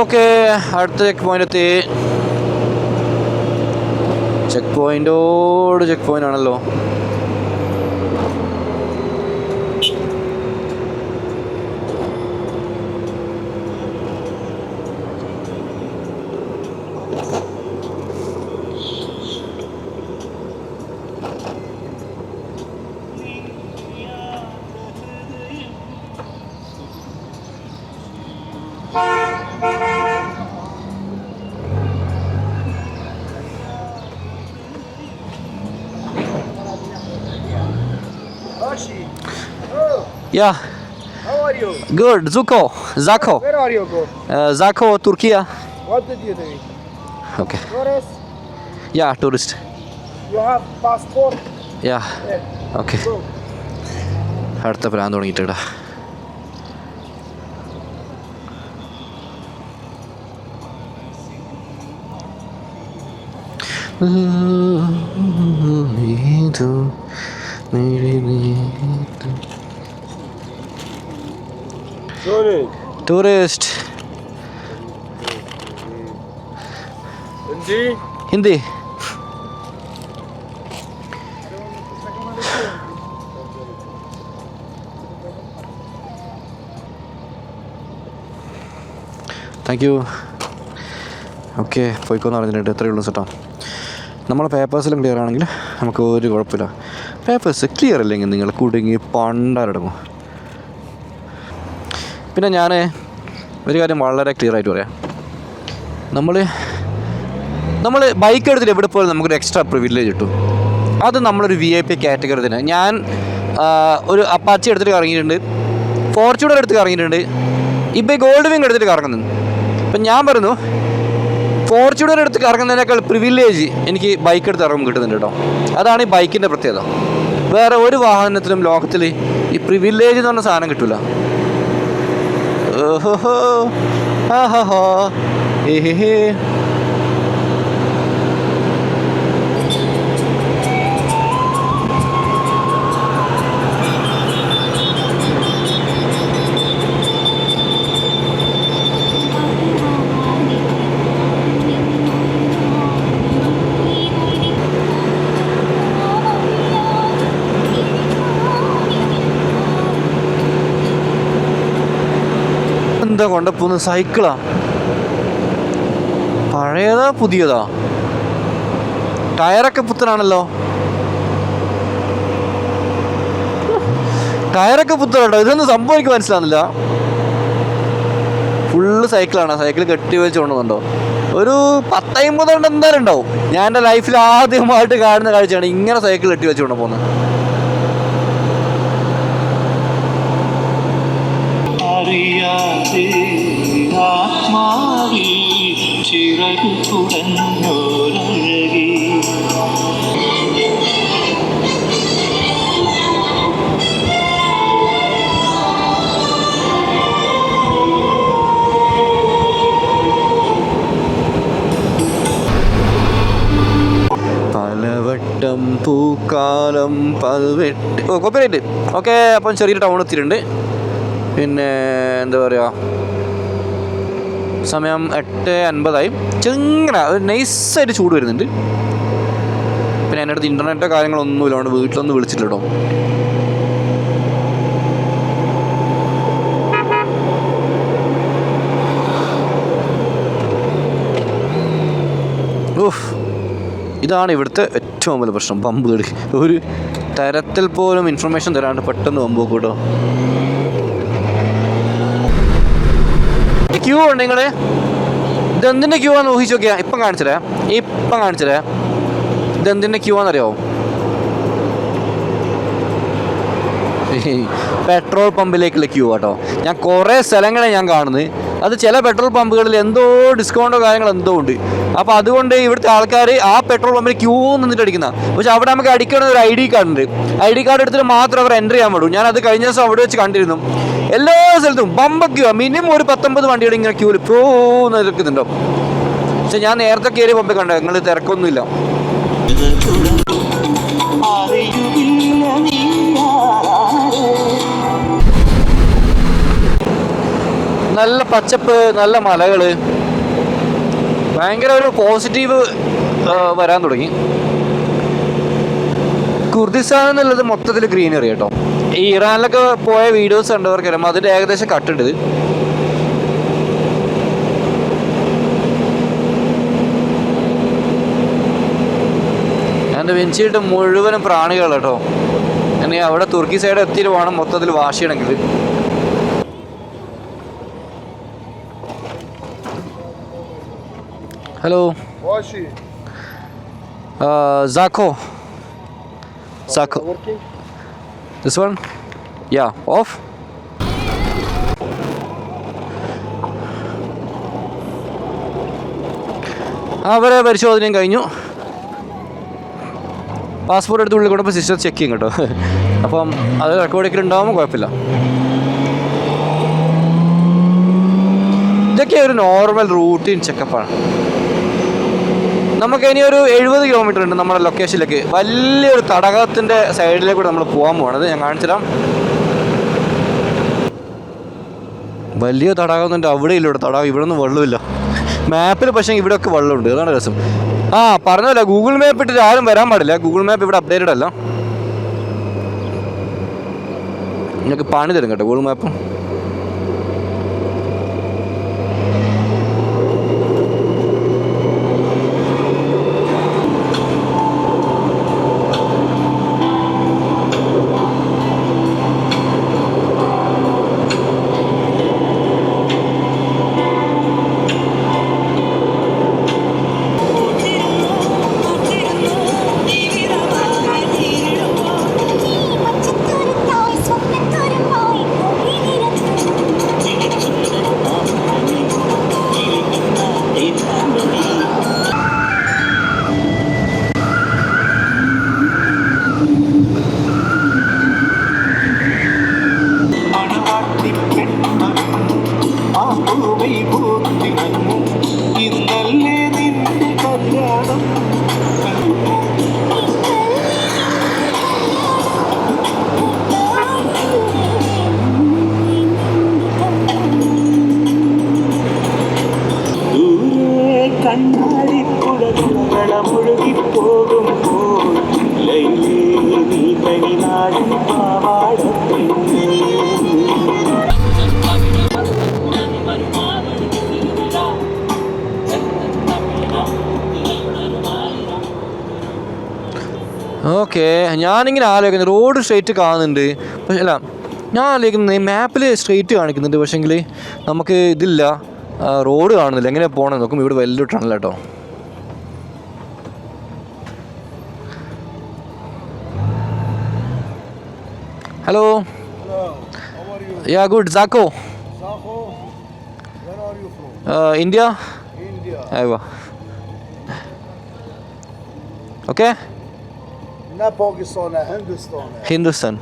ഓക്കെ, അടുത്ത ചെക്ക് പോയിന്റ് എത്തി. ചെക്ക് പോയിന്റ് ആണല്ലോ. Yeah. How are you? Good. Zako. Where are you go? Zako, Turkey. What did you do? Okay. Tourist? Yeah, tourist. You have passport? Yeah. Yeah. Okay. Go. അടുത്ത plan തുടങ്ങിയിട്ടാ. Tourist. Hindi. Thank you. Okay, പോയിക്കോന്ന് പറഞ്ഞിട്ടുണ്ട്. എത്രയേ ഉള്ളൂ സെട്ടോ. നമ്മളെ പേപ്പേഴ്സിലും clear ആണെങ്കിൽ നമുക്ക് ഒരു കുഴപ്പമില്ല. പേപ്പേഴ്സ് ക്ലിയർ അല്ലെങ്കിൽ നിങ്ങൾ കുടുങ്ങി പണ്ടാരടങ്ങും. പിന്നെ ഞാൻ ഒരു കാര്യം വളരെ ക്ലിയർ ആയിട്ട് പറയാം. നമ്മൾ ബൈക്ക് എടുത്തിട്ട് എവിടെ പോയാലും നമുക്കൊരു എക്സ്ട്രാ പ്രിവിലേജ് കിട്ടും. അത് നമ്മളൊരു VIP കാറ്റഗറി തന്നെ. ഞാൻ ഒരു അപ്പാച്ചി എടുത്തിട്ട് കറങ്ങിയിട്ടുണ്ട്, ഫോർച്യൂണർ എടുത്ത് കറങ്ങിയിട്ടുണ്ട്, ഇപ്പോൾ ഗോൾഡ് വിങ് എടുത്തിട്ട് കറങ്ങുന്നു. അപ്പം ഞാൻ പറയുന്നു, ഫോർച്യൂണർ എടുത്ത് കറങ്ങുന്നതിനേക്കാൾ പ്രിവിലേജ് എനിക്ക് ബൈക്ക് എടുത്ത് ഇറങ്ങും കിട്ടുന്നുണ്ട് കേട്ടോ. അതാണ് ഈ ബൈക്കിൻ്റെ പ്രത്യേകത. വേറെ ഒരു വാഹനത്തിലും ലോകത്തിൽ ഈ പ്രിവിലേജ് എന്ന് പറഞ്ഞ സാധനം കിട്ടില്ല. ഓഹോ ആഹോ ഏഹേ. കൊണ്ടുപോകുന്ന സൈക്കിളാ. പഴയതാ പുതിയതാ? ടയറൊക്കെ പുത്തനാണല്ലോ. ടയറൊക്കെ പുത്തനാട്ടോ. ഇതൊന്നും സംഭവം എനിക്ക് മനസ്സിലാവുന്നില്ല. ഫുള്ള് സൈക്കിളാണ്. സൈക്കിൾ കെട്ടി വെച്ച് കൊണ്ടുവന്നുണ്ടോ? ഒരു 10-50 എന്തായാലും ഉണ്ടാവും. ഞാൻ എൻ്റെ ലൈഫിൽ ആദ്യമായിട്ട് കാണുന്ന കാഴ്ചയാണ് ഇങ്ങനെ സൈക്കിൾ കെട്ടി വെച്ച് കൊണ്ടു പോകുന്നത്. അറിയാതെ ആത്മാവിൽ ചിറകു തുടങ്ങോരഴകി പലവട്ടം പൂക്കാലം പൽവെട്ട്. കോപ്പിറൈറ്റ്. ഓക്കെ, അപ്പം ചെറിയൊരു ടൗൺ എത്തിയിട്ടുണ്ട്. പിന്നെ എന്താ പറയുക, സമയം 8:50 ചെങ്ങനെ ഒരു നൈസായിട്ട് ചൂട് വരുന്നുണ്ട്. പിന്നെ എൻ്റെ അടുത്ത് ഇൻ്റർനെറ്റോ കാര്യങ്ങളൊന്നുമില്ല, അതുകൊണ്ട് വീട്ടിലൊന്നും വിളിച്ചിട്ടില്ല കേട്ടോ. ഓഹ്, ഇതാണ് ഇവിടുത്തെ ഏറ്റവും വലിയ പ്രശ്നം, പമ്പുകൾ. ഒരു തരത്തിൽ പോലും ഇൻഫർമേഷൻ തരാണ്ട് പെട്ടെന്ന് പമ്പ് വെക്കും കേട്ടോ. ക്യൂ ഉണ്ട്. നിങ്ങൾ ഇതെന്തിൻ്റെ ക്യൂ ആണെന്ന് ഊഹിച്ച് നോക്കിയാൽ ഇപ്പം കാണിച്ചതേ. ഇതെന്തിൻ്റെ ക്യൂ ആണെന്നറിയാമോ? പെട്രോൾ പമ്പിലേക്കുള്ള ക്യൂ ആട്ടോ. ഞാൻ കുറേ സ്ഥലങ്ങളെ ഞാൻ കാണുന്നത്. അത് ചില പെട്രോൾ പമ്പുകളിൽ എന്തോ ഡിസ്കൗണ്ടോ കാര്യങ്ങളോ എന്തോ ഉണ്ട്. അപ്പോൾ അതുകൊണ്ട് ഇവിടുത്തെ ആൾക്കാർ ആ പെട്രോൾ പമ്പിൽ ക്യൂ നിന്നിട്ട് അടിക്കുന്ന. പക്ഷേ അവിടെ നമുക്ക് അടിക്കണ ഒരു ID കാർഡ് ഉണ്ട്. ID കാർഡ് എടുത്തിട്ട് മാത്രം അവർ എൻ്റർ ചെയ്യാൻ പറ്റും. ഞാനത് കഴിഞ്ഞ ദിവസം അവിടെ വെച്ച് കണ്ടിരുന്നു. എല്ലാ സ്ഥലത്തും പമ്പ ക്യൂ. മിനിമം ഒരു 19 വണ്ടികൾ ഇങ്ങനെ ക്യൂവിൽ പോന്ന് നിൽക്കുന്നുണ്ടോ. പക്ഷെ ഞാൻ നേരത്തെ കയറി പമ്പിൽ കണ്ടോ, നിങ്ങൾ തിരക്കൊന്നുമില്ല. നല്ല പച്ചപ്പ്, നല്ല മലകൾ, ഭയങ്കര ഒരു പോസിറ്റീവ് വരാൻ തുടങ്ങി. കുർദിസ്ഥാൻ എന്നുള്ളത് മൊത്തത്തിൽ ഗ്രീനറി കേട്ടോ. ഈ ഇറാനിലൊക്കെ പോയ വീഡിയോസ് കണ്ടവർക്കറിയാം, അതിൻ്റെ ഏകദേശം കട്ടുണ്ട്. എൻ്റെ വെഞ്ചിട്ട് മുഴുവനും പ്രാണികൾ കേട്ടോ. ഇനി അവിടെ തുർക്കി സൈഡ് എത്തിയിട്ട് വേണം മൊത്തത്തിൽ വാഷ് ചെയ്യണമെങ്കിൽ. Hello, Zako. Working? This one? Yeah, off. അവരെ പരിശോധനയും കഴിഞ്ഞു. പാസ്പോർട്ട് എടുത്ത് ഉള്ളിൽ കൊണ്ടപ്പോൾ സിസ്റ്റർ ചെക്ക് ചെയ്യും കേട്ടോ. അപ്പം അത് റെക്കോർഡിക്കൽ ഉണ്ടാകുമ്പോൾ കുഴപ്പമില്ല. ഇതൊക്കെ ഒരു നോർമൽ റൂട്ടീൻ ചെക്കപ്പാണ്. നമുക്ക് ഇനി ഒരു 70 കിലോമീറ്റർ ഉണ്ട് നമ്മുടെ ലൊക്കേഷനിലേക്ക്. വലിയൊരു തടാകത്തിൻ്റെ സൈഡിലേക്കൂടെ നമ്മൾ പോകാൻ പോകണത്. ഞാൻ കാണിച്ചുതരാം. വലിയ തടാകം എന്നുണ്ട്. അവിടെ ഇല്ല, ഇവിടെ തടാകം. ഇവിടെ ഒന്നും വെള്ളമില്ല മാപ്പിൽ. പക്ഷേ ഇവിടെയൊക്കെ വെള്ളമുണ്ട്. അതാണ് രസം. പറഞ്ഞല്ലോ, ഗൂഗിൾ മാപ്പ് ഇട്ടിട്ട് ആരും വരാൻ പാടില്ല. ഗൂഗിൾ മാപ്പ് ഇവിടെ അപ്ഡേറ്റഡ് അല്ല. നിങ്ങൾക്ക് പണി തരും കേട്ടോ ഗൂഗിൾ മാപ്പ്. ഓക്കെ, ഞാനിങ്ങനെ ആലോചിക്കുന്നത് റോഡ് സ്ട്രെയിറ്റ് കാണുന്നുണ്ട്, പക്ഷേ അല്ല ഞാൻ ആലോചിക്കുന്നത് മാപ്പിൽ സ്ട്രെയിറ്റ് കാണിക്കുന്നുണ്ട്, പക്ഷേങ്കിൽ നമുക്ക് ഇതില്ല, റോഡ് കാണുന്നില്ല. എങ്ങനെ പോകണം നോക്കും. ഇവിടെ വലിയ ടണൽ കേട്ടോ. Hello. Hello. How are you? Yeah good. സാക്കോ. Saho. Where are you from? India. India. അയ്യോ. Okay. Na Pakistan, Hindustan. Hindustan.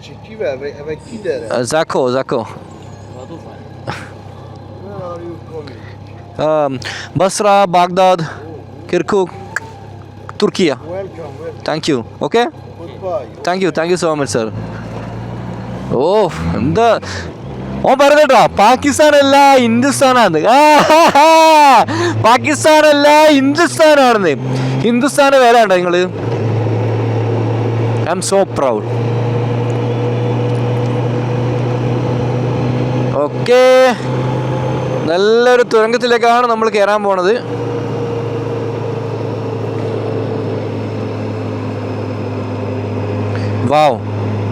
Çeki ver, evet gider. സാക്കോ. സാക്കോ. Where are you coming? Basra, Baghdad, Kirkuk, Turkiye. Welcome. Thank you. Okay, Goodbye. Thank you so much sir. ഓ എന്താ ഓൻ പറഞ്ഞേട്ടോ, പാകിസ്ഥാനല്ല ഹിന്ദുസ്ഥാനാണ്. പാകിസ്ഥാനല്ല ഹിന്ദുസ്ഥാനാണെന്ന്. ഹിന്ദുസ്ഥാന് വേറെ ഉണ്ടോ നിങ്ങൾ? I M so proud. Okay, നല്ലൊരു തുരങ്കത്തിലേക്കാണ് നമ്മൾ കയറാൻ പോണത്. വാവ്,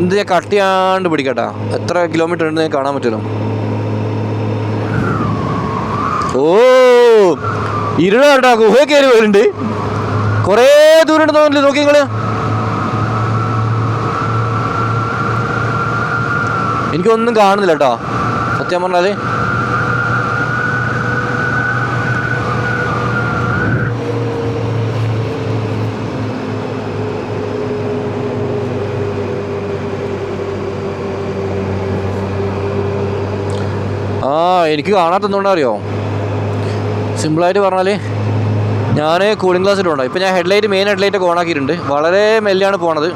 എന്ത് ഞാൻ കട്ടിയാണ്ട് പിടിക്കട്ടാ. എത്ര കിലോമീറ്റർ ഉണ്ട് കാണാൻ പറ്റുമല്ലോ. ഓ ഇരുടാട്ടാ, ഗുഹ കയറി വരുന്നുണ്ട്. കുറേ ദൂരം ഉണ്ട് തോന്നില്ല. നോക്കി നിങ്ങള്, എനിക്കൊന്നും കാണുന്നില്ല കേട്ടോ സത്യം പറഞ്ഞാല്. എനിക്ക് കാണാത്തൊന്നുകൊണ്ടാ അറിയോ? സിമ്പിളായിട്ട് പറഞ്ഞാൽ ഞാൻ കൂളിംഗ് ഗ്ലാസ് ഇട്ടുണ്ടോ. ഇപ്പം ഞാൻ മെയിൻ ഹെഡ്ലൈറ്റൊക്കെ ഓണാക്കിയിട്ടുണ്ട്. വളരെ മെല്ലാണ് പോണത്.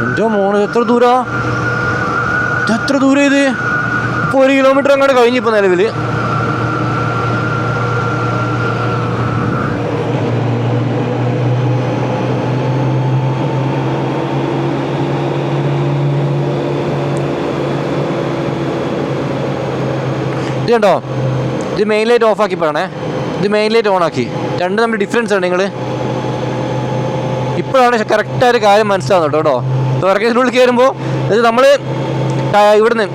എൻ്റെ മോണ് എത്ര ദൂരം ഇത്? ഇപ്പോൾ 1 കിലോമീറ്റർ അങ്ങോട്ട് കഴിഞ്ഞിപ്പോൾ നിലവിൽ. ഇത് കണ്ടോ, ഇത് മെയിൻ ലൈറ്റ് ഓഫാക്കി പറയണേ. ഇത് മെയിൻ ലൈറ്റ് ഓണാക്കി. രണ്ട് തമ്മിൽ ഡിഫറൻസ് ആണ്. നിങ്ങൾ ഇപ്പോഴാണ് കറക്റ്റായിട്ട് കാര്യം മനസ്സിലാവുന്നത് കേട്ടോ. തുറക്കത്തിനുള്ളിൽ കയറുമ്പോൾ ഇത് നമ്മൾ ഇവിടുന്ന്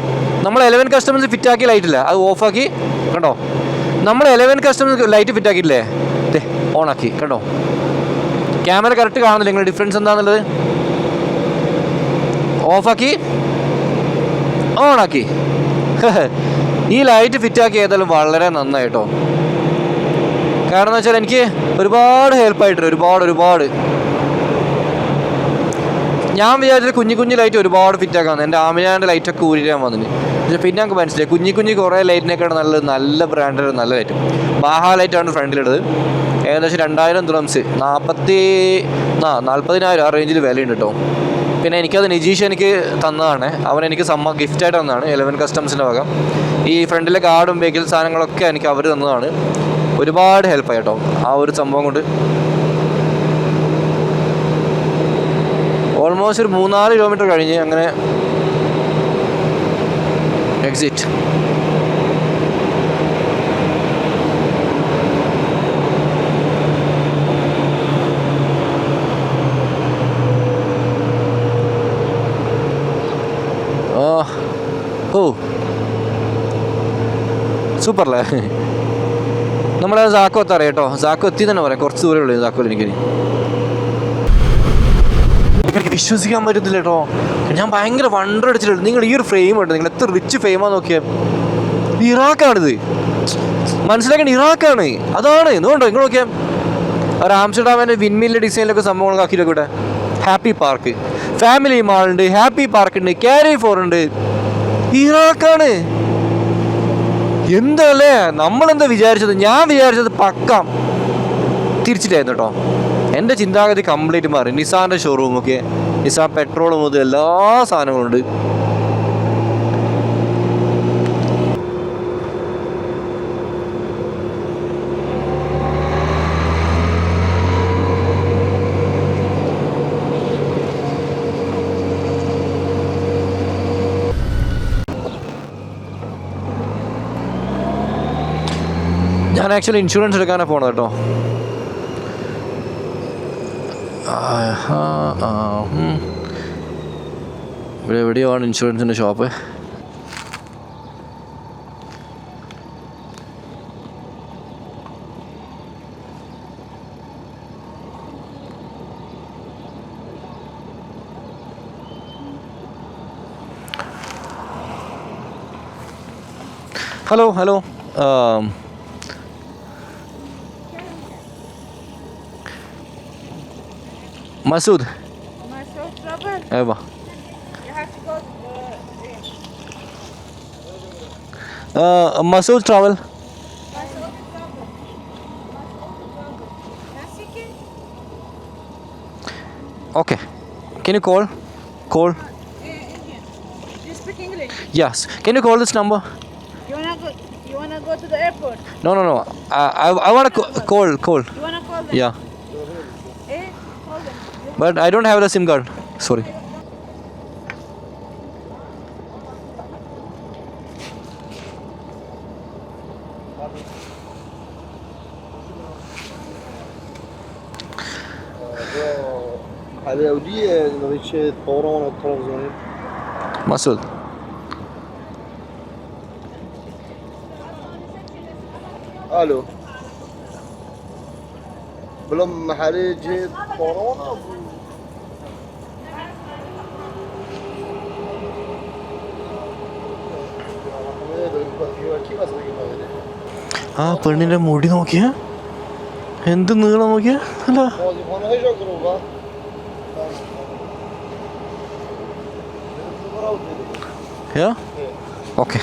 നമ്മൾ 11 കസ്റ്റമേഴ്സ് ഫിറ്റാക്കിയ ലൈറ്റില്ല, അത് ഓഫാക്കി. കണ്ടോ, നമ്മൾ 11 കസ്റ്റമേഴ്സ് ലൈറ്റ് ഫിറ്റാക്കിയിട്ടില്ലേ, ഇതേ ഓണാക്കി. കണ്ടോ, ക്യാമറ കറക്റ്റ് കാണുന്നില്ല. നിങ്ങൾ ഡിഫറൻസ് എന്താണെന്നുള്ളത് ഓഫാക്കി ഓണാക്കി. ഈ ലൈറ്റ് ഫിറ്റാക്കി ഏതായാലും വളരെ നന്നായിട്ടോ. കാരണം എന്ന് വെച്ചാൽ എനിക്ക് ഒരുപാട് ഹെൽപ്പായിട്ടുണ്ട്. ഒരുപാട് ഞാൻ വിചാരിച്ചത് കുഞ്ഞു ലൈറ്റ് ഒരുപാട് ഫിറ്റാക്കാന്ന്. എൻ്റെ ആമിനാൻ്റെ ലൈറ്റൊക്കെ ഊരിയാൻ വന്നിട്ട്. പക്ഷേ പിന്നെ ഞങ്ങൾക്ക് മനസ്സിലായി കുഞ്ഞു കുറേ ലൈറ്റിനേക്കാണ് നല്ല ബ്രാൻഡിൽ നല്ല ലൈറ്റ്. ബാഹ ലൈറ്റാണ് ഫ്രണ്ടിലിടുന്നത്. ഏകദേശം 2000 ദിർഹംസ്, 40,000 ആ റേഞ്ചിൽ വിലയുണ്ട് കേട്ടോ. പിന്നെ എനിക്കത് നിജീഷ് എനിക്ക് തന്നതാണ്. അവൻ എനിക്ക് ഗിഫ്റ്റായിട്ട് തന്നതാണ് 11 കസ്റ്റംസിൻ്റെ വക. ഈ ഫ്രണ്ടിലെ കാർഡും വെഹിക്കിൾ സാധനങ്ങളൊക്കെ എനിക്ക് അവർ തന്നതാണ്. ഒരുപാട് ഹെൽപ്പായി കേട്ടോ ആ ഒരു സംഭവം കൊണ്ട്. ഓൾമോസ്റ്റ് ഒരു 3-4 കിലോമീറ്റർ കഴിഞ്ഞ് അങ്ങനെ എക്സിറ്റ്. ഓ സൂപ്പറല്ലേ. നമ്മളെ സാക്കോ എത്താറിയാം കേട്ടോ. സാക്കോ എത്തി തന്നെ പറയാം. കുറച്ച് ദൂരമേ ഉള്ളൂ സാക്കോയിൽ. എനിക്ക് വിശ്വസിക്കാൻ പറ്റുന്നില്ല കേട്ടോ. ഞാൻ ഭയങ്കര വണ്ടർ അടിച്ചിട്ടുണ്ട്. നിങ്ങൾ ഈ ഒരു ഫ്രെയിം ഉണ്ട്, നിങ്ങൾ എത്ര റിച്ച് ഫ്രെയിമാന്ന് നോക്കിയാൽ. ഇറാഖാണിത്, മനസ്സിലാക്കേണ്ട ഇറാഖാണ്. അതാണ് ഇതുകൊണ്ടോ നിങ്ങൾ നോക്കിയാൽ. ഒരു ആംസ്റ്റർഡാമിൻ്റെ വിൻമില്ലിൻ്റെ ഡിസൈനിലൊക്കെ സംഭവങ്ങളൊക്കെ ആക്കിയിട്ടൊക്കെ ഇവിടെ. ഹാപ്പി പാർക്ക്, ഫാമിലി മാളുണ്ട്, ഹാപ്പി പാർക്ക് ഉണ്ട്, ക്യാരി ഫോർ ഉണ്ട്. ഇറാഖാണ്. എന്തല്ലേ നമ്മളെന്താ വിചാരിച്ചത്? ഞാൻ വിചാരിച്ചത് പക്കം തിരിച്ചിട്ടായിരുന്നു കേട്ടോ. എൻ്റെ ചിന്താഗതി കംപ്ലീറ്റ് മാറി. നിസാൻ്റെ ഷോറൂമൊക്കെ, നിസാൻ പെട്രോൾ മുതൽ എല്ലാ സാധനങ്ങളും ഉണ്ട്. ഞാൻ ആക്ച്വലി ഇൻഷുറൻസ് എടുക്കാനാണ് പോണത് കേട്ടോ. ഇവിടെ എവിടെയാണ് ഇൻഷുറൻസിൻ്റെ shop? Hello hello Masood. Masood Travel. Ewa. You have to go Masood Travel. Masood Travel. Nasiki? Okay. Can you call? Call. Indian. Do you speak English? Yes. Can you call this number? You wanna go to the airport? No. I wanna call. You wanna call them? Yeah. Call them. But I don't have the SIM card. Sorry. هذا ودي نريش طورون التلفزيون. Masood. الو بلوم محلي جيت طورون ആ പെണ്ണിൻ്റെ മുടി നോക്കിയ എന്ത് നീളം നോക്കിയ അല്ല. Yeah? Okay.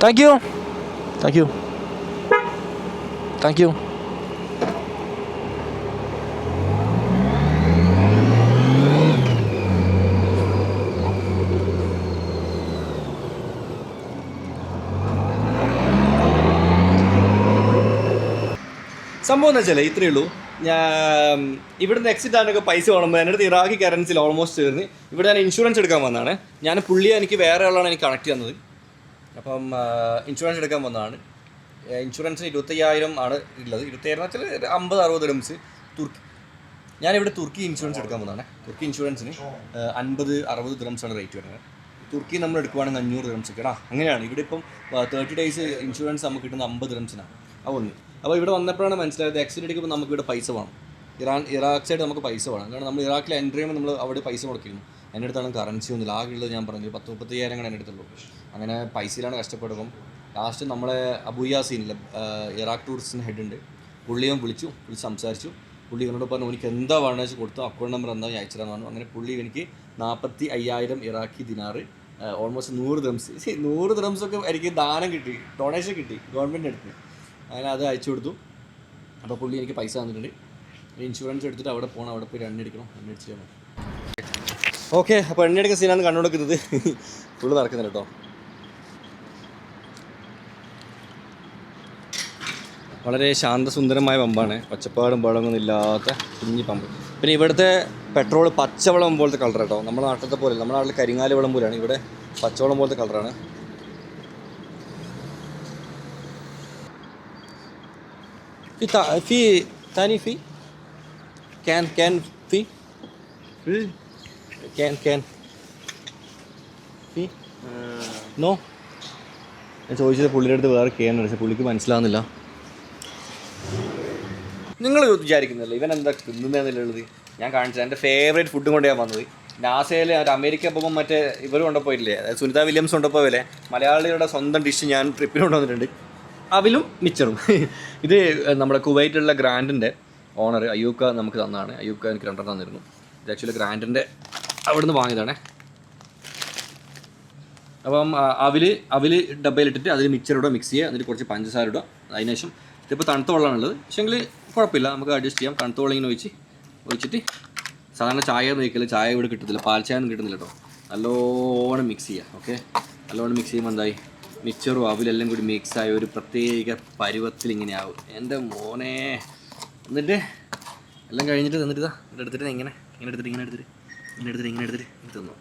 Thank you. സംഭവം എന്ന് വെച്ചാൽ ഇത്രയേ ഉള്ളൂ. ഞാൻ ഇവിടുന്ന് എക്സിറ്റ് ആകാനൊക്കെ പൈസ വേണം. എൻ്റെ അടുത്ത് ഇറാഖി കറൻസിയിൽ ഓൾമോസ്റ്റ് ചേർന്ന് ഇവിടെ ഞാൻ ഇൻഷുറൻസ് എടുക്കാൻ വന്നതാണ്. ഞാൻ പുള്ളിയെ എനിക്ക് വേറെ ആളാണ് എനിക്ക് കണക്ട് ചെയ്യുന്നത്. അപ്പം ഇൻഷുറൻസ് എടുക്കാൻ വന്നതാണ്. ഇൻഷുറൻസിന് 25,000 ആണ് ഉള്ളത്. 25,000 വെച്ചാൽ 50-60 ദിർഹംസ്. ഞാനിവിടെ തുർക്കി ഇൻഷുറൻസ് എടുക്കാൻ വന്നതാണ്. തുർക്കി ഇൻഷുറൻസിന് 50-60 ദിർഹംസാണ് റേറ്റ് വരുന്നത്. തുർക്കി നമ്മൾ എടുക്കുവാണെങ്കിൽ 500 ദിർഹംസ് ഒക്കെ അങ്ങനെയാണ്. ഇവിടെ ഇപ്പം 30 ഡേയ്സ് ഇൻഷുറൻസ് നമുക്ക് കിട്ടുന്ന 50 ദിർഹംസിനാണ്. അതൊന്ന്. അപ്പോൾ ഇവിടെ വന്നപ്പോഴാണ് മനസ്സിലായത് എക്സിറ്റ് അടിക്കുമ്പോൾ നമുക്ക് ഇവിടെ പൈസ വേണം. ഇറാഖ് സൈഡ് നമുക്ക് പൈസ വേണം. കാരണം നമ്മൾ ഇറാഖിൽ എൻ്റർ ചെയ്യുമ്പോൾ നമ്മൾ അവിടെ പൈസ മുടക്കിയിരുന്നു. എൻ്റെ അടുത്താണ് കറൻസി ഒന്നുമില്ല. ആകെയുള്ളത് ഞാൻ പറഞ്ഞു 10-35,000 എൻ്റെ അടുത്തുള്ളൂ. അങ്ങനെ പൈസയിലാണ് കഷ്ടപ്പെടുമ്പം ലാസ്റ്റ് നമ്മളെ അബുയാസീനില്ല ഇറാഖ് ടൂറിസ്റ്റിന് ഹെഡ് ഉണ്ട്. പുള്ളിയും വിളിച്ച് സംസാരിച്ചു. പുള്ളി എന്നോട് പറഞ്ഞു എനിക്ക് എന്താ വേണമെന്ന് വെച്ച് കൊടുത്തു. അക്കൗണ്ട് നമ്പർ എന്താ ഞാൻ അയച്ചിടാന്ന് പറഞ്ഞു. അങ്ങനെ പുള്ളി എനിക്ക് 45,000 ഇറാഖി ദിനാറ്, ഓൾമോസ്റ്റ് 100 ദിർഹംസ്. 100 ദിർഹംസൊക്കെ എനിക്ക് ദാനം കിട്ടി, ഡൊണേഷൻ കിട്ടി ഗവൺമെൻറ് അടുത്ത്. അങ്ങനെ അത് അയച്ചു കൊടുത്തു. അപ്പോൾ പുള്ളി എനിക്ക് പൈസ തന്നിട്ടുണ്ട്. ഇൻഷുറൻസ് എടുത്തിട്ട് അവിടെ പോകണം. അവിടെ പോയി എണ്ണടിക്കണം. എണ്ണടിച്ച് ചെയ്യണം. ഓക്കെ, അപ്പോൾ എണ്ണയടിക്കുന്ന സീനാണ് കണ്ടുകൊടുക്കുന്നത്. ഫുള്ള് നടക്കുന്നില്ല കേട്ടോ. വളരെ ശാന്തസുന്ദരമായ പമ്പാണ്. ഒച്ചപ്പാടും ബഹളമൊന്നും ഇല്ലാത്ത കുഞ്ഞി പമ്പ്. പിന്നെ ഇവിടുത്തെ പെട്രോൾ പച്ചവെള്ളം പോലത്തെ കളർ കേട്ടോ. നമ്മുടെ നാട്ടിലത്തെ പോലെ, നമ്മുടെ നാട്ടിൽ കരിങ്ങാലി വെള്ളം പോലെയാണ്. ഇവിടെ പച്ചവെള്ളം പോലത്തെ കളറാണ്. في ثاني في كان في كان في നോ. ഞാൻ ചോദിച്ചത് പുള്ളിയുടെ അടുത്ത് വേറെ കേൻ അടിച്ചത് പുള്ളിക്ക് മനസ്സിലാവുന്നില്ല. നിങ്ങൾ വിചാരിക്കുന്നില്ല ഇവൻ എന്താ തിന്നുന്നതെന്നുള്ളത്. ഞാൻ കാണിച്ചത് എൻ്റെ ഫേവറേറ്റ് ഫുഡും കൊണ്ട് ഞാൻ വന്നത്. നാസയിൽ അമേരിക്ക പോകുമ്പോൾ മറ്റേ ഇവർ കൊണ്ടുപോയില്ലേ, സുനിത വില്യംസ് കൊണ്ടുപോയില്ലേ, മലയാളികളുടെ സ്വന്തം ഡിഷ് ഞാൻ ട്രിപ്പിന് കൊണ്ടുവന്നിട്ടുണ്ട്. അവിലും മിച്ചറും. ഇത് നമ്മുടെ കുവൈറ്റുള്ള ഗ്രാൻഡിൻ്റെ ഓണർ അയ്യൂക്ക നമുക്ക് തന്നതാണ്. അയ്യൂക്ക എനിക്ക് 2 തന്നിരുന്നു. ഇത് ആക്ച്വലി ഗ്രാൻഡിൻ്റെ അവിടെ നിന്ന് വാങ്ങിയതാണ്. അപ്പം അവിൽ ഡബ്ബയിലിട്ടിട്ട് അതിൽ മിക്സറൂടെ മിക്സ് ചെയ്യുക, എന്നിട്ട് കുറച്ച് പഞ്ചസാര ഇടുക. അതിന് ശേഷം ഇതിപ്പോൾ തണുത്ത വെള്ളമാണുള്ളത്, പക്ഷേങ്കിൽ കുഴപ്പമില്ല, നമുക്ക് അഡ്ജസ്റ്റ് ചെയ്യാം. തണുത്ത വെള്ളം ഇങ്ങനെ ഒഴിച്ചിട്ട് സാധാരണ ചായ ഒന്നും ഒഴിക്കില്ല, ചായ ഇവിടെ കിട്ടുന്നില്ല, പാൽ ചായ ഒന്നും കിട്ടുന്നില്ല കേട്ടോ. നല്ലോണം മിക്സ് ചെയ്യുക. ഓക്കെ, നല്ലോണം മിക്സ് ചെയ്യുമ്പോൾ എന്തായി മിക്സറും അവിലെല്ലാം കൂടി മിക്സായി ഒരു പ്രത്യേക പരുവത്തിൽ ഇങ്ങനെ ആവും. എൻ്റെ മോനെ, എന്നിട്ട് എല്ലാം കഴിഞ്ഞിട്ട് തന്നിട്ട് ഇതാ ഇവിടെ എടുത്തിട്ട് ഇങ്ങനെ എടുത്തിട്ട് തന്നു.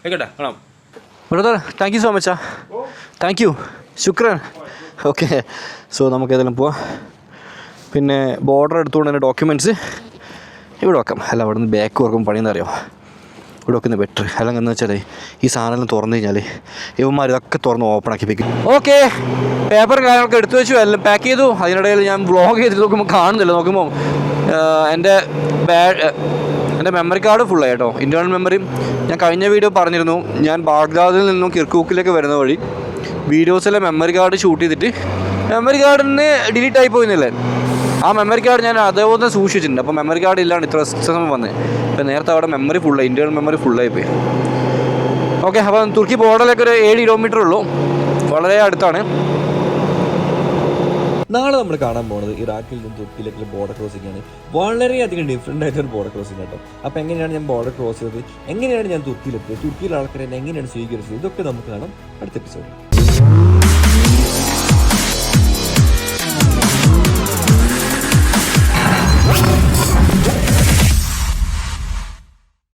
കേട്ടെ കാണാം. ബ്രദർ, താങ്ക് യു സോ മച്ചാ, താങ്ക് യു, ശുക്രൻ. ഓക്കെ, സോ നമുക്ക് ഏതെങ്കിലും പോവാം. പിന്നെ ബോർഡർ എടുത്തുകൊണ്ട് തന്നെ ഡോക്യുമെൻറ്റ്സ് ഇവിടെ വെക്കാം. അല്ല, അവിടെ നിന്ന് ബാക്ക് ഓർക്കും പണിയെന്ന് അറിയാം, ഇവിടെ വെക്കുന്നത് ബെറ്റർ. അല്ലെങ്കിൽ എന്ന് വെച്ചാൽ ഈ സാധനം തുറന്നു കഴിഞ്ഞാൽ ഇവന്മാർ ഇതൊക്കെ തുറന്ന് ഓപ്പൺ ആക്കി വെക്കും. ഓക്കെ, പേപ്പറും കാര്യങ്ങളൊക്കെ എടുത്തു വെച്ചു, എല്ലാം പാക്ക് ചെയ്തു. അതിനിടയിൽ ഞാൻ വ്ളോഗ് ചെയ്തിട്ട് നോക്കുമ്പോൾ കാണുന്നില്ല. നോക്കുമ്പോൾ എൻ്റെ മെമ്മറി കാർഡ് ഫുള്ളായി കേട്ടോ, ഇൻറ്റേർണൽ മെമ്മറിയും. ഞാൻ കഴിഞ്ഞ വീഡിയോ പറഞ്ഞിരുന്നു, ഞാൻ ബാഗ്ദാദിൽ നിന്നും കിർക്കൂക്കിലേക്ക് വരുന്ന വഴി വീഡിയോസിലെ മെമ്മറി കാർഡ് ഷൂട്ട് ചെയ്തിട്ട് മെമ്മറി കാർഡിന് ഡിലീറ്റ് ആയി പോയിന്നില്ലേ. ആ മെമ്മറി കാർഡ് ഞാൻ അതേപോലെ സൂക്ഷിച്ചിട്ടുണ്ട്. അപ്പോൾ മെമ്മറി കാർഡ് ഇല്ലാണ്ട് ഇത്ര സമയം വന്നത്. അപ്പോൾ നേരത്തെ അവിടെ മെമ്മറി ഫുള്ളായി, ഇൻറ്റേർണൽ മെമ്മറി ഫുള്ളായി പോയി. ഓക്കെ, അപ്പം തുർക്കി ബോർഡറിലേക്ക് ഒരു 7 കിലോമീറ്റർ ഉള്ളൂ, വളരെ അടുത്താണ്. നാളെ നമ്മൾ കാണാൻ പോകുന്നത് ഇറാഖിൽ നിന്നും തുർക്കിയിലേക്കുള്ള ബോർഡർ ക്രോസിംഗ് ആണ്. വളരെയധികം ഡിഫറെൻ്റ് ആയിട്ടൊരു ബോർഡർ ക്രോസിംഗ് കേട്ടോ. അപ്പോൾ എങ്ങനെയാണ് ഞാൻ ബോർഡർ ക്രോസ് ചെയ്തത്, എങ്ങനെയാണ് ഞാൻ തുർക്കിയിലെത്തിയത്, തുർക്കിയിലെ ആൾക്കാരെ എങ്ങനെയാണ് സ്വീകരിച്ചത്, ഇതൊക്കെ നമുക്ക് കാണാം അടുത്ത എപ്പിസോഡ്.